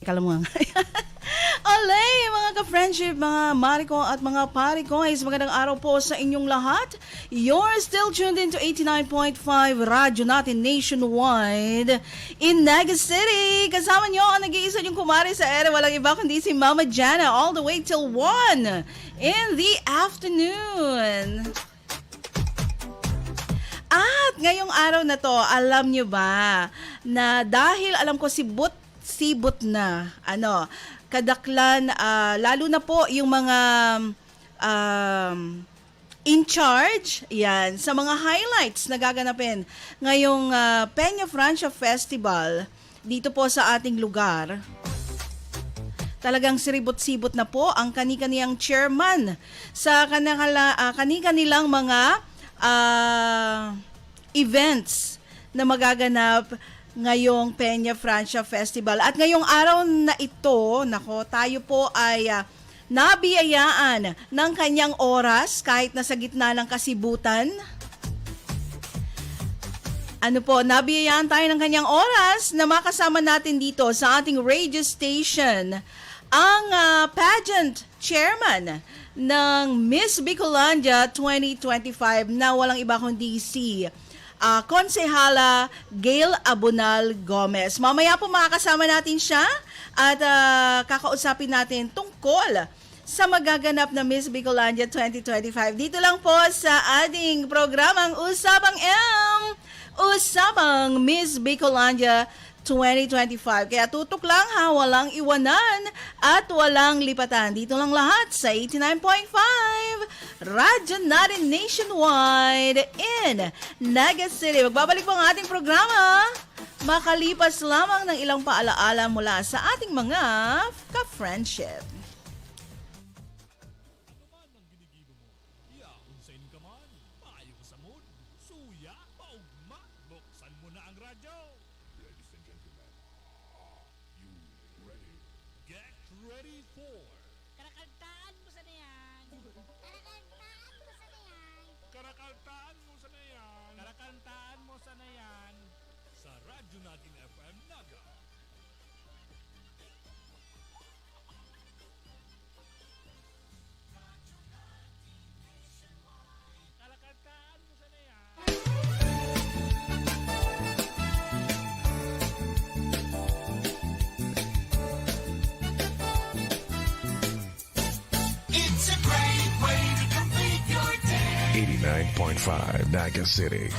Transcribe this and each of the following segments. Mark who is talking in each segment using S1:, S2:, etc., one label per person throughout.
S1: Kalamang. Olay, mga ka-friendship, mga mariko at mga pariko, magandang araw po sa inyong lahat. You're still tuned into 89.5 Radyo natin nationwide in Naga City. Kasama nyo ang nag-iisa yung kumari sa ere, walang iba kundi si Mama Jana, all the way till 1 in the afternoon. At ngayong araw na to, alam nyo ba na dahil alam ko sibot na kadaklan, lalo na po yung mga in charge yan sa mga highlights na gaganapin ngayong Peña Francia Festival dito po sa ating lugar. Talagang siribot-sibot na po ang kani-kaniyang chairman sa kani-kanilang mga events na magaganap ngayong Peña Francia Festival. At ngayong araw na ito, tayo po ay nabiyayaan ng kanyang oras kahit nasa gitna ng kasibutan. Nabiyayaan tayo ng kanyang oras na makasama natin dito sa ating radio station ang pageant chairman ng Miss Bicolandia 2025 na walang iba kundi si Konsehala Gail Abunal Gomez. Mamaya po makakasama natin siya at kakausapin natin tungkol sa magaganap na Miss Bicolandia 2025. Dito lang po sa ating programang Usapang M, Usapang Miss Bicolandia 2025. Kaya tutok lang ha, walang iwanan at walang lipatan. Dito lang lahat sa 89.5 Radyo natin nationwide in Naga City. Magbabalik po ang ating programa makalipas lamang ng ilang paalaala mula sa ating mga ka-friendship.
S2: .5 Naga City.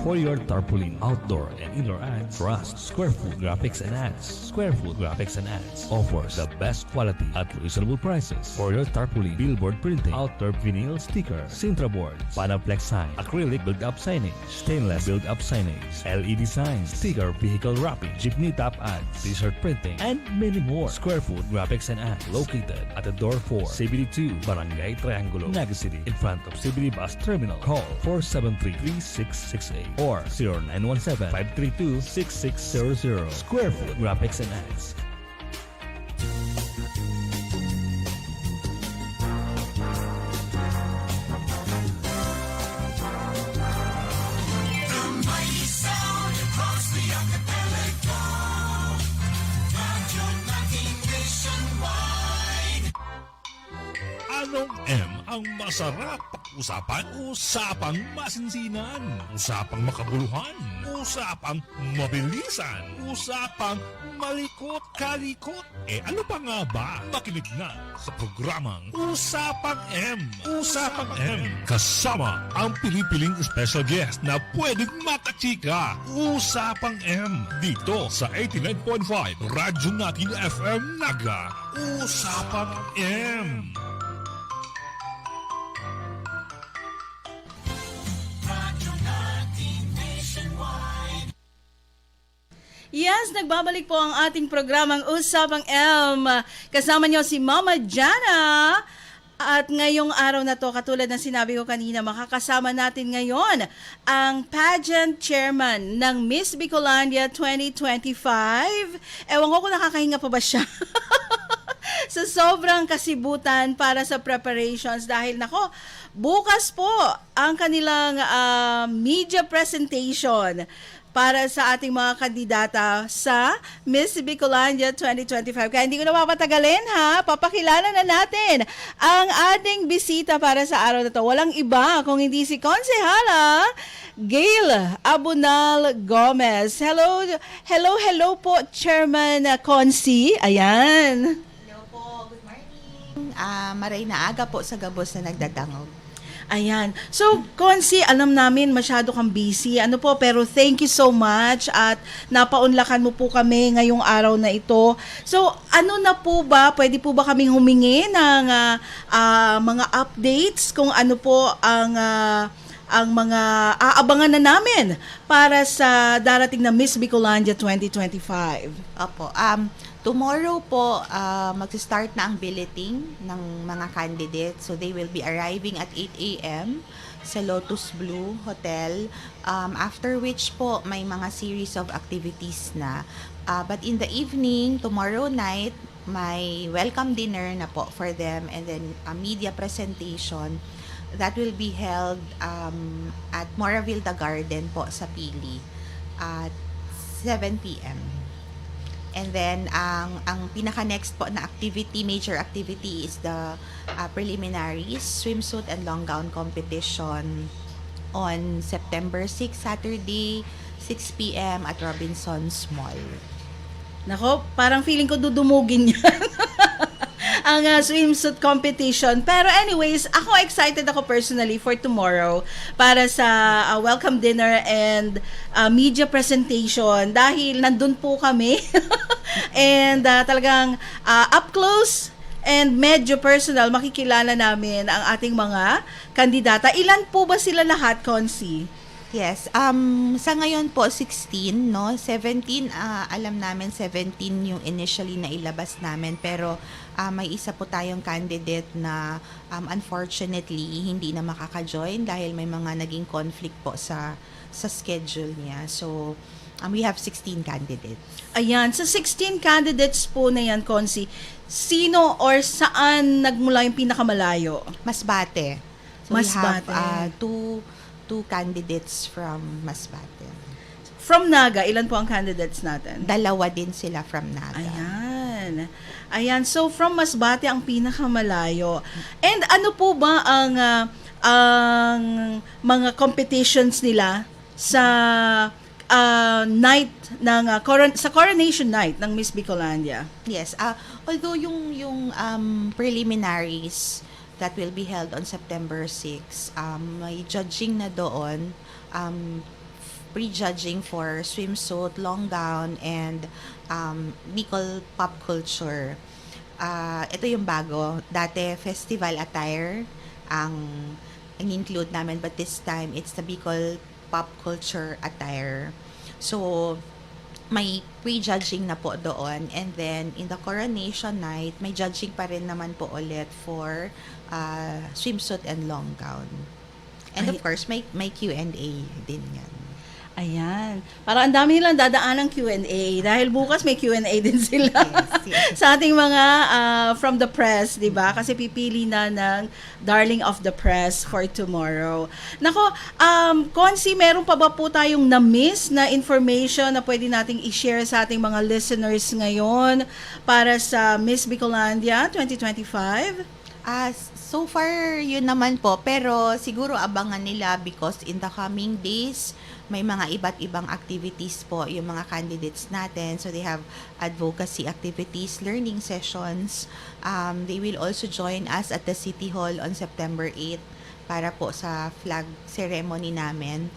S3: For your tarpaulin outdoor and indoor ads, trust Square Food Graphics and Ads. Square Food Graphics and Ads offers the best quality at reasonable prices for your tarpaulin, billboard printing, outdoor vinyl sticker, Sintra boards, Panaplex sign, acrylic build-up signage, stainless build-up signage, LED signs, sticker, vehicle wrapping, jeepney top ads, t-shirt printing, and many more. Square Food Graphics and Ads located at the door 4, CBD2, Barangay Triangulo, Naga City, in front of CBD Bus Terminal. Call 473-3668 or 0917-532-6600. Square Food Graphics and Ads.
S4: Anong M ang masarap? Usapang masinsinan, usapang makabuluhan, usapang mabilisan, usapang malikot-kalikot. Ano pa nga ba? Makinig na sa programang Usapang M. Usapang M. Kasama ang pinipiling special guest na pwedeng makachika. Usapang M. Dito sa 89.5 Radyo natin FM Naga. Usapang M.
S1: Yes, nagbabalik po ang ating programang Usapang M. Kasama niyo si Mama Jana. At ngayong araw na to, katulad ng sinabi ko kanina, makakasama natin ngayon ang pageant chairman ng Miss Bicolandia 2025. Ewan ko kung nakakahinga pa ba siya. Sa sobrang kasibutan para sa preparations dahil nako, bukas po ang kanilang media presentation para sa ating mga kandidata sa Miss Bicolandia 2025. Kaya hindi ko na mapatagalin ha, papakilala na natin ang ating bisita para sa araw na to. Walang iba kung hindi si Konsehala Gail Abunal Gomez. Hello po, Chairman Consi. Ayan.
S5: Hello po, good morning. Maray na aga po sa gabos na nagdadangog.
S1: Ayan. So, Konsi, alam namin masyado kang busy. Pero thank you so much at napaunlakan mo po kami ngayong araw na ito. So, ano na po ba, pwede po ba kaming humingi ng mga updates kung ano po ang mga aabangan na namin para sa darating na Miss Bicolandia 2025?
S5: Opo. Tomorrow po, mag-start na ang billeting ng mga candidates. So, they will be arriving at 8 a.m. sa Lotus Blue Hotel. After which po, may mga series of activities na. But in the evening, tomorrow night, may welcome dinner na po for them and then a media presentation that will be held at Moravilda Garden po sa Pili at 7 p.m. And then, ang pinaka-next po na activity, major activity is the preliminaries, swimsuit and long gown competition on September 6, Saturday, 6 p.m. at Robinson's Mall.
S1: Nako, parang feeling ko dudumugin yan. Ang swimsuit competition. Pero anyways, ako excited ako personally for tomorrow para sa welcome dinner and media presentation dahil nandun po kami and talagang up close and medyo personal makikilala namin ang ating mga kandidata. Ilan po ba sila lahat, Konsi?
S5: Yes. Sa ngayon po, 16, no? 17, alam namin 17 yung initially na ilabas namin. Pero may isa po tayong candidate na unfortunately hindi na makaka-join dahil may mga naging conflict po sa schedule niya. So, we have 16 candidates.
S1: Ayan, sa 16 candidates po na yan, Konsi, sino or saan nagmula yung pinakamalayo?
S5: Masbate. So,
S1: Masbate.
S5: we have two candidates from Masbate.
S1: From Naga, ilan po ang candidates natin?
S5: Dalawa din sila from Naga.
S1: Ayan, so from Masbate ang pinakamalayo. And ano po ba ang mga competitions nila sa night ng sa coronation night ng Miss Bicolandia?
S5: Yes, although yung preliminaries that will be held on September 6, may judging na doon, pre-judging for swimsuit, long gown, and Bicol pop culture. Ito yung bago. Dati, festival attire ang include namin, but this time, it's the Bicol pop culture attire. So, may pre-judging na po doon, and then in the coronation night may judging pa rin naman po ulit for swimsuit and long gown, and of course may Q&A din yan.
S1: Ayan. Parang ang dami nilang dadaan ng Q&A dahil bukas may Q&A din sila.
S5: Yes.
S1: Sa ating mga from the press, di ba? Kasi pipili na ng Darling of the Press for tomorrow. Nako, Konsi, meron pa ba po tayong na-miss na information na pwede nating i-share sa ating mga listeners ngayon para sa Miss Bicolandia 2025?
S5: So far, yun naman po. Pero siguro abangan nila because in the coming days, may mga iba't ibang activities po yung mga candidates natin. So they have advocacy activities, learning sessions. They will also join us at the City Hall on September 8 para po sa flag ceremony namin.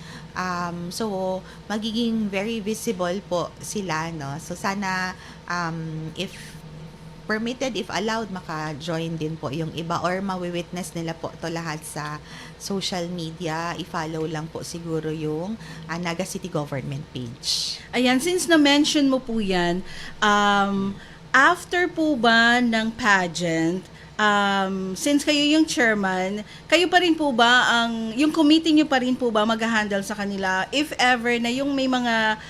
S5: So magiging very visible po sila, no? So sana if permitted, if allowed, maka-join din po yung iba or mawi-witness nila po to lahat sa social media. I-follow lang po siguro yung Naga City Government page.
S1: Ayan, since na-mention mo po yan, after po ba ng pageant, since kayo yung chairman, kayo pa rin po ba yung committee nyo pa rin po ba mag-handle sa kanila if ever na yung may mga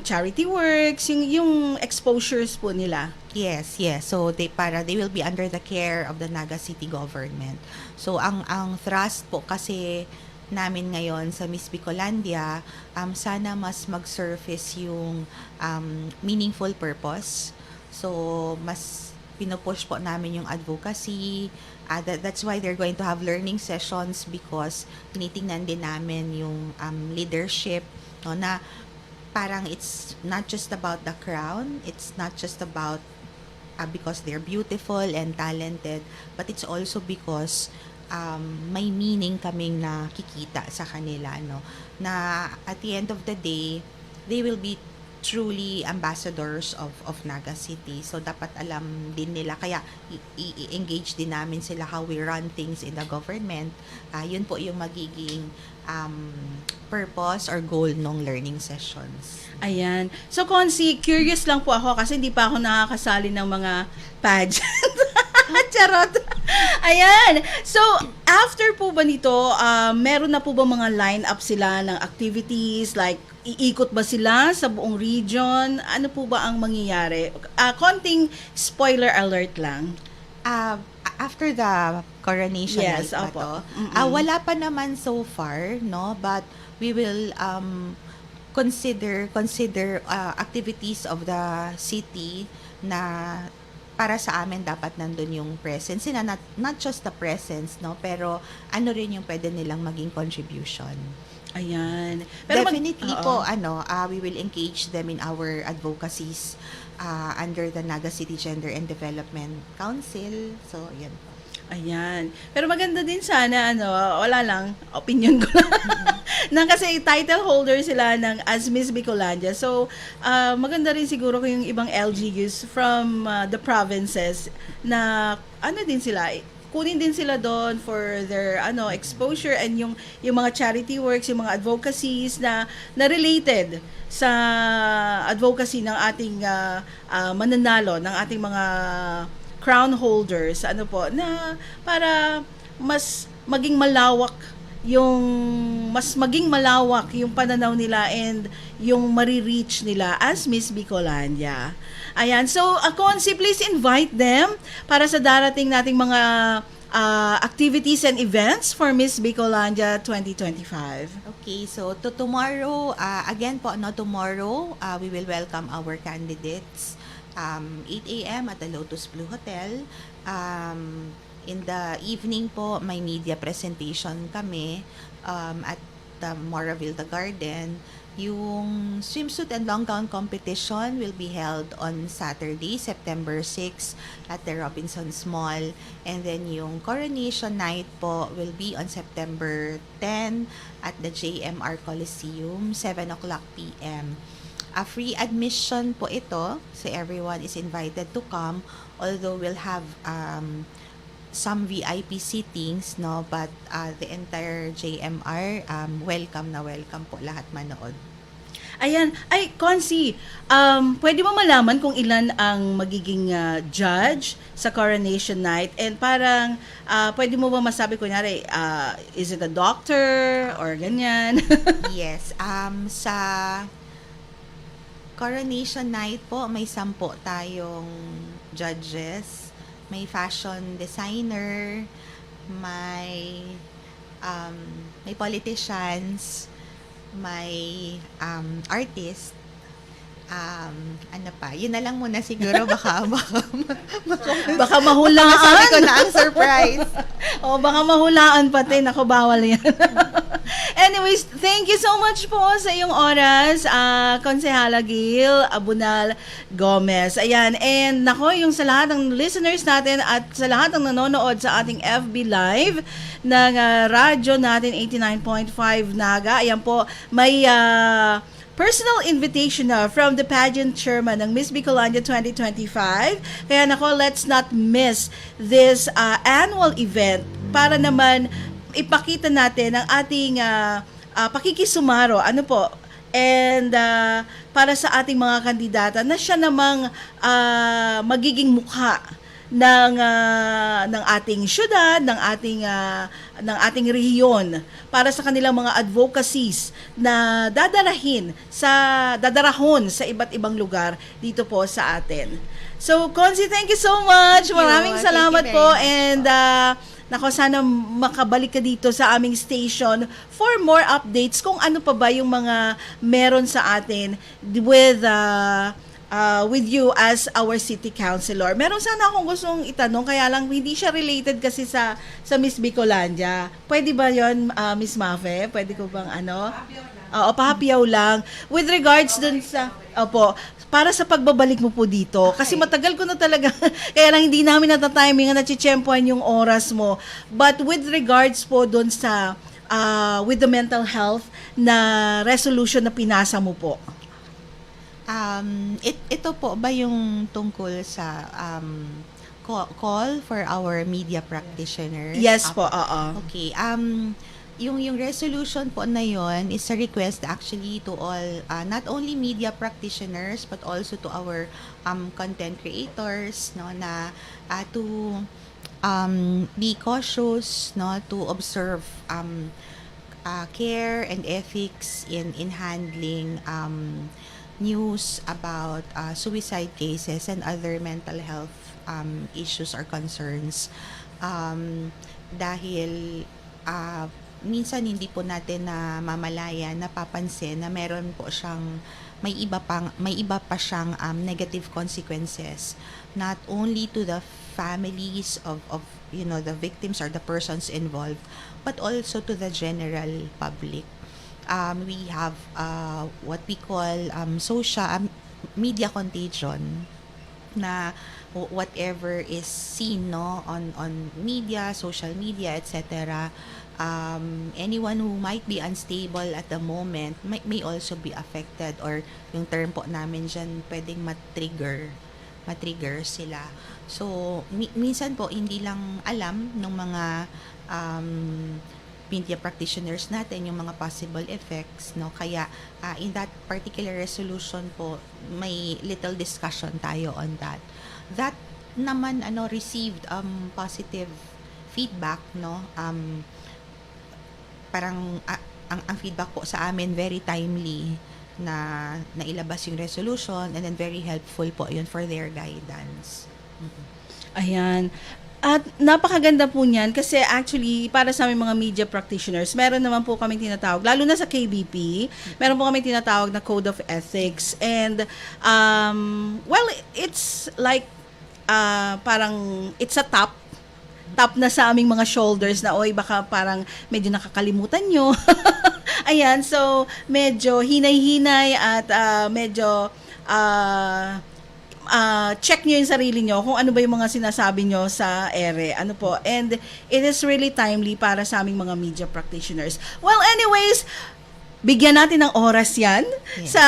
S1: charity works, yung exposures po nila?
S5: Yes. So they will be under the care of the Naga City Government. So ang thrust po kasi namin ngayon sa Miss Bicolandia, sana mas mag-surface yung meaningful purpose. So, mas pinupush po namin yung advocacy. That's why they're going to have learning sessions because tinitingnan din namin yung leadership, no, na parang it's not just about the crown, it's not just about because they're beautiful and talented, but it's also because may meaning kaming nakikita sa kanila, no, na at the end of the day they will be truly ambassadors of Naga City. So dapat alam din nila, kaya i-engage din namin sila how we run things in the government. Yun po yung magiging purpose or goal ng learning sessions.
S1: Ayan. So, Consi, curious lang po ako kasi hindi pa ako nakakasali ng mga pageant. Charot. Ayan. So, after po ba nito, meron na po ba mga line-up sila ng activities? Like, iikot ba sila sa buong region? Ano po ba ang mangyayari? Konting spoiler alert lang.
S5: After the coronation
S1: Yes,
S5: night
S1: opo.
S5: pa to, wala pa naman so far, no? But we will consider activities of the city na para sa amin dapat nandun yung presence. Not just the presence, no? Pero ano rin yung pwede nilang maging contribution.
S1: Ayan.
S5: Definitely
S1: Oo.
S5: po, we will engage them in our advocacies under the Naga City Gender and Development Council. So, yan po.
S1: Ayan. Pero maganda din sana, wala lang, opinion ko lang. Nang kasi title holder sila ng as Miss Bicolandia. So, maganda rin siguro kung yung ibang LGUs from the provinces na din sila, kunin din sila doon for their exposure and yung mga charity works, yung mga advocacies na related sa advocacy ng ating mananalo, ng ating mga crown holders, na para mas maging malawak yung pananaw nila and yung marireach nila as Miss Bicolandia. Ayan, so Consi, please invite them para sa darating nating mga activities and events for Miss Bicolandia 2025.
S5: Okay, so tomorrow, again po, tomorrow, we will welcome our candidates 8 a.m. at the Lotus Blue Hotel. In the evening po, may media presentation kami at the Moraville Garden. Yung swimsuit and long gown competition will be held on Saturday, September 6 at the Robinsons Mall. And then yung coronation night po will be on September 10 at the JMR Coliseum, 7 o'clock p.m. A free admission po ito, so everyone is invited to come, although we'll have some VIP seatings, no, but the entire JMR, welcome po lahat manood.
S1: Ayan. Ay, Consi, pwede mo malaman kung ilan ang magiging judge sa coronation night? And parang, pwede mo ba masabi, kunyari, is it a doctor or ganyan?
S5: Yes, sa coronation night po, may 10 tayong judges. May fashion designer, may politicians, may artist, ano pa, yun na lang muna siguro, baka
S1: Baka mahulaan.
S5: sabi ko na ang surprise.
S1: O, baka mahulaan pati. Naku, bawal yan. Anyways, thank you so much po sa iyong oras, Konsehala Gil Abunal Gomez. Ayan, and nako, yung sa lahat ng listeners natin at sa lahat ng nanonood sa ating FB Live ng radyo natin 89.5 Naga. Ayan po, may personal invitation na from the pageant chairman ng Miss Bicolandia 2025. Kaya nako, let's not miss this annual event para naman ipakita natin ang ating pakikisumaro. Ano po? And para sa ating mga kandidata na siya namang magiging mukha ng ating syudad, ng ating rehiyon para sa kanilang mga advocacies na dadarahon sa iba't ibang lugar dito po sa atin. So, Consi, thank you so much. Maraming salamat po, and nako, sana makabalik ka dito sa aming station for more updates kung ano pa ba yung mga meron sa atin with you as our city councilor. Meron sana akong gustong itanong, kaya lang hindi siya related kasi sa Miss Bicolandia. Pwede ba yon, Miss Mafe? Pwede ko bang ano? Oo, pahapiyaw lang. With regards dun sa, para sa pagbabalik mo po dito. Kasi matagal ko na talaga, kaya lang hindi namin natatiming na nachichempoan yung oras mo. But with regards po dun sa, with the mental health na resolution na pinasa mo po.
S5: Ito po ba yung tungkol sa call for our media practitioners?
S1: Yes po, oo.
S5: Okay. Yung resolution po na yon is a request actually to all, not only media practitioners but also to our content creators, no, na to be cautious, no, to observe care and ethics in handling news about suicide cases and other mental health issues or concerns, dahil minsan hindi po natin na mamalayan, napapansin na meron po siyang may iba pa siyang negative consequences, not only to the families of the victims or the persons involved, but also to the general public. We have what we call social media contagion, na whatever is seen, no, on media, social media, etc., anyone who might be unstable at the moment may also be affected, or yung term po namin dyan, pwedeng matrigger sila. So minsan po hindi lang alam ng mga media practitioners natin yung mga possible effects, no, kaya in that particular resolution po may little discussion tayo on that naman received positive feedback, no. Parang ang feedback po sa amin very timely na nailabas yung resolution, and then very helpful po yun for their guidance.
S1: Ayan. At napakaganda po niyan kasi actually para sa aming mga media practitioners, meron naman po kaming tinatawag, lalo na sa KBP, meron po kaming tinatawag na Code of Ethics, and well, it's like parang it's a top na sa aming mga shoulders na, oy, baka parang medyo nakakalimutan nyo. Ayan, so medyo hinay-hinay at medyo check nyo yung sarili nyo kung ano ba yung mga sinasabi nyo sa ere. Ano po? And it is really timely para sa aming mga media practitioners. Well, anyways, bigyan natin ng oras yan sa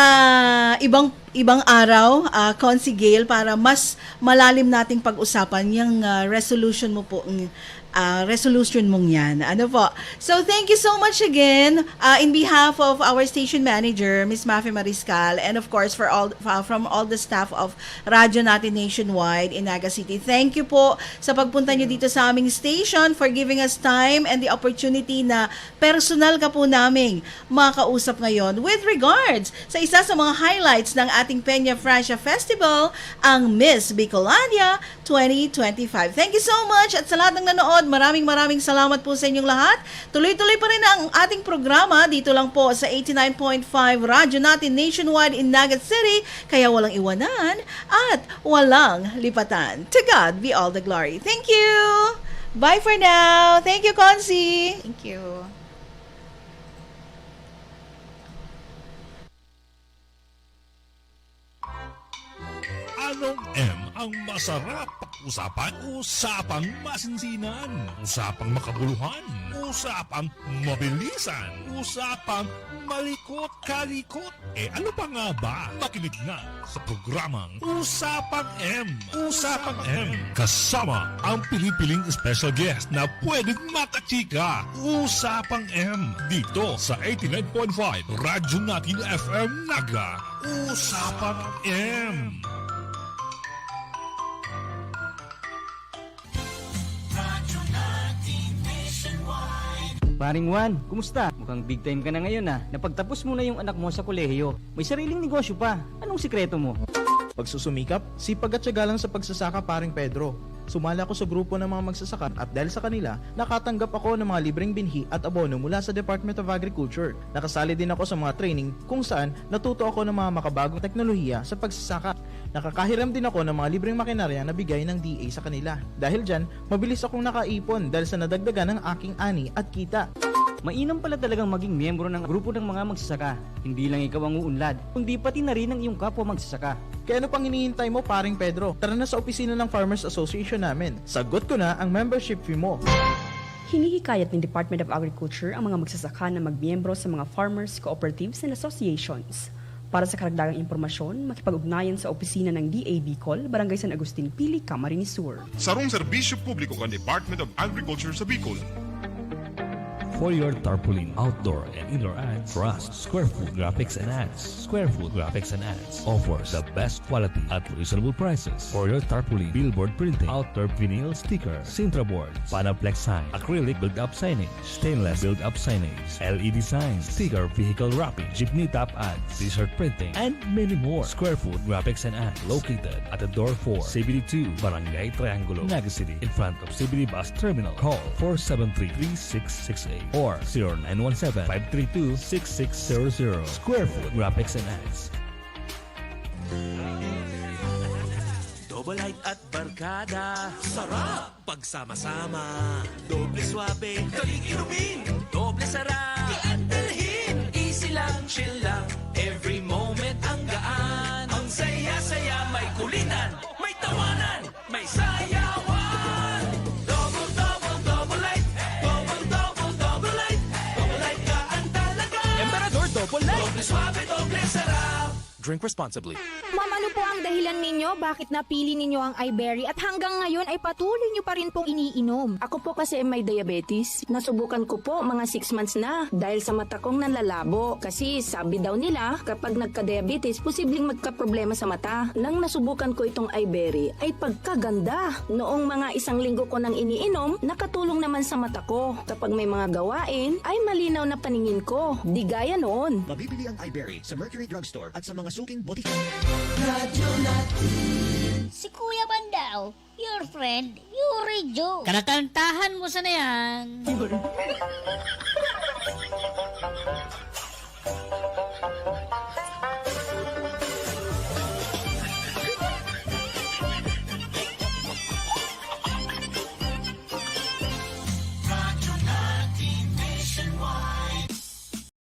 S1: ibang araw, Consi Gail, para mas malalim nating pag-usapan yung resolution mo po, resolution mong yan. Ano po? So, thank you so much again in behalf of our station manager, Miss Mafe Mariscal, and of course from all the staff of Radyo Natin Nationwide in Naga City. Thank you po sa pagpunta nyo dito sa aming station, for giving us time and the opportunity na personal ka po naming makausap ngayon with regards sa isa sa mga highlights ng ating Peña Francia Festival, ang Miss Bicolandia 2025. Thank you so much, at sa lahat ng nanood, maraming salamat po sa inyong lahat. Tuloy-tuloy pa rin ang ating programa dito lang po sa 89.5 Radyo Natin Nationwide in Naga City, kaya walang iwanan at walang lipatan. To God be all the glory. Thank you! Bye for now! Thank you, Consi!
S5: Thank you.
S4: Anong M ang masarap pag-usapan? Usapang masinsinan, usapang makabuluhan, usapang mabilisan, usapang malikot-kalikot. Ano pa nga ba? Makinig na sa programang Usapang M. Usapang M. Kasama ang pinipiling special guest na pwedeng makachika. Usapang M. Dito sa 89.5 Radyo Natin FM Naga. Usapang M.
S6: Paring Juan, kumusta? Mukhang big time ka na ngayon ah. Napagtapos mo na yung anak mo sa kolehiyo. May sariling negosyo pa. Anong sikreto mo?
S7: Pagsusumikap, sipag at tiyaga lang sa pagsasaka, paring Pedro. Sumali ako sa grupo ng mga magsasaka at dahil sa kanila, nakatanggap ako ng mga libreng binhi at abono mula sa Department of Agriculture. Nakasali din ako sa mga training kung saan natuto ako ng mga makabagong teknolohiya sa pagsasaka. Nakakahiram din ako ng mga libreng makinarya na bigay ng DA sa kanila. Dahil dyan, mabilis akong nakaipon dahil sa nadagdagan ng aking ani at kita.
S6: Mainam pala talagang maging miyembro ng grupo ng mga magsasaka. Hindi lang ikaw ang uunlad, kundi pati na rin ang iyong kapwa magsasaka.
S7: Kaya ano pang hinihintay mo, paring Pedro? Tara na sa opisina ng Farmers Association namin. Sagot ko na ang membership fee mo.
S8: Hinihikayat ng Department of Agriculture ang mga magsasaka na magmiyembro sa mga farmers, cooperatives and associations. Para sa karagdagang impormasyon, makipag-ugnayan sa opisina ng DA Bicol, Barangay San Agustin Pili, Camarines Sur.
S9: Sarong serbisyo publiko ng Department of Agriculture sa Bicol.
S3: For your tarpaulin outdoor and indoor ads, trust Square Food Graphics and Ads. Square Food Graphics and Ads offers the best quality at reasonable prices. For your tarpaulin, billboard printing, outdoor vinyl sticker, Sintra board, Panaplex sign, acrylic build-up signage, stainless build-up signage, LED signs, sticker vehicle wrapping, jeepney top ads, t-shirt printing, and many more. Square Food Graphics and Ads located at the door 4, CBD 2, Barangay Triangulo, Naga City, in front of CBD Bus Terminal. Call 473-3668 or 0917-532-6600. Square Food Graphics and Ads.
S10: Double light at barkada, sarap pagsama-sama. Doble suabe, daling inumin. Doble sarap, iandalhin. Easy lang, chill lang. Every moment ang gaan. Ang saya-saya, may kulitan, may tawanan, may sayawan. Double, double, double light. Double, double, double light. Double light gaan talaga. Emperador Double Light. Doble suabe, doble sarap.
S11: Drink responsibly.
S12: Ma'am, ano po ang dahilan ninyo? Bakit napili ninyo ang iBerry at hanggang ngayon ay patuloy nyo pa rin pong iniinom?
S13: Ako po kasi may diabetes. Nasubukan ko po mga 6 months na dahil sa mata kong nanlalabo. Kasi sabi daw nila kapag nagka-diabetes, posibleng magka-problema sa mata. Nang nasubukan ko itong iBerry ay pagkaganda. Noong mga 1 linggo ko nang iniinom, nakatulong naman sa mata ko. Kapag may mga gawain, ay malinaw na paningin ko. Di gaya noon.
S14: Mabibili ang iBerry sa Mercury Drugstore at sa mga suking botika.
S15: Si Kuya Bandao, your friend, Yuri Joe.
S16: Kanakantahan mo sa na yan.